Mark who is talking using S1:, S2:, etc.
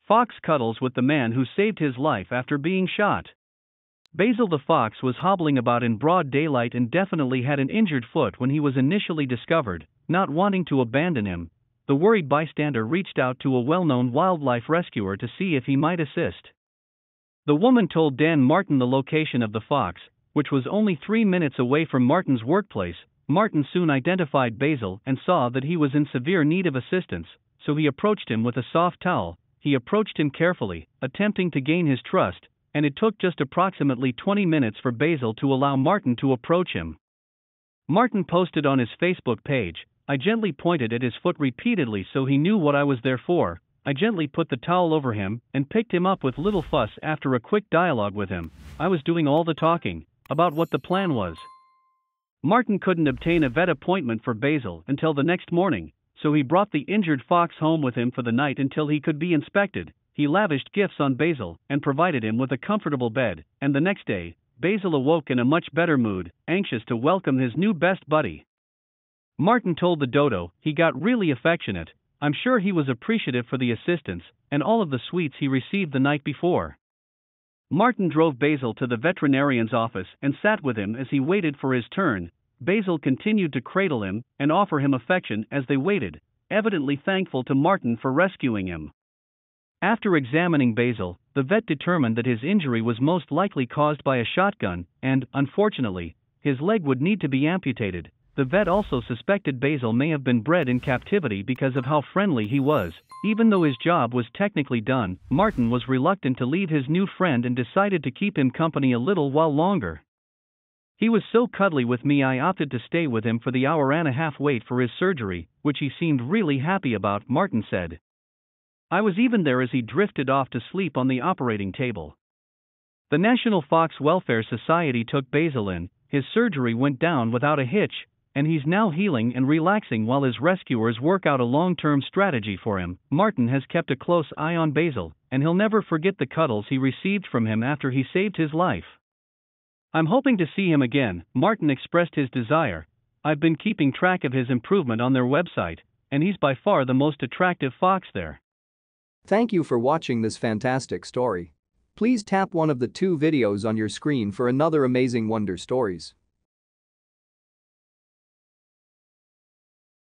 S1: Fox cuddles with the man who saved his life after being shot. Basil the fox was hobbling about in broad daylight and definitely had an injured foot when he was initially discovered. Not wanting to abandon him, the worried bystander reached out to a well-known wildlife rescuer to see if he might assist. The woman told Dan Martin the location of the fox, which was only 3 minutes away from Martin's workplace. Martin soon identified Basil and saw that he was in severe need of assistance, so he approached him with a soft towel. He approached him carefully, attempting to gain his trust, and it took just approximately 20 minutes for Basil to allow Martin to approach him. Martin posted on his Facebook page, "I gently pointed at his foot repeatedly so he knew what I was there for. I gently put the towel over him and picked him up with little fuss. After a quick dialogue with him, I was doing all the talking about what the plan was." Martin couldn't obtain a vet appointment for Basil until the next morning, so he brought the injured fox home with him for the night until he could be inspected. He lavished gifts on Basil and provided him with a comfortable bed, and the next day, Basil awoke in a much better mood, anxious to welcome his new best buddy. Martin told the dodo he got really affectionate. "I'm sure he was appreciative for the assistance and all of the sweets he received the night before." Martin drove Basil to the veterinarian's office and sat with him as he waited for his turn. Basil continued to cradle him and offer him affection as they waited, evidently thankful to Martin for rescuing him. After examining Basil, the vet determined that his injury was most likely caused by a shotgun, and, unfortunately, his leg would need to be amputated. The vet also suspected Basil may have been bred in captivity because of how friendly he was. Even though his job was technically done, Martin was reluctant to leave his new friend and decided to keep him company a little while longer. "He was so cuddly with me I opted to stay with him for the hour-and-a-half wait for his surgery, which he seemed really happy about," Martin said. "I was even there as he drifted off to sleep on the operating table." The National Fox Welfare Society took Basil in. His surgery went down without a hitch, and he's now healing and relaxing while his rescuers work out a long-term strategy for him. Martin has kept a close eye on Basil, and he'll never forget the cuddles he received from him after he saved his life. "I'm hoping to see him again," Martin expressed his desire. "I've been keeping track of his improvement on their website, and he's by far the most attractive fox there."
S2: Thank you for watching this fantastic story. Please tap one of the 2 videos on your screen for another amazing Wonder Stories.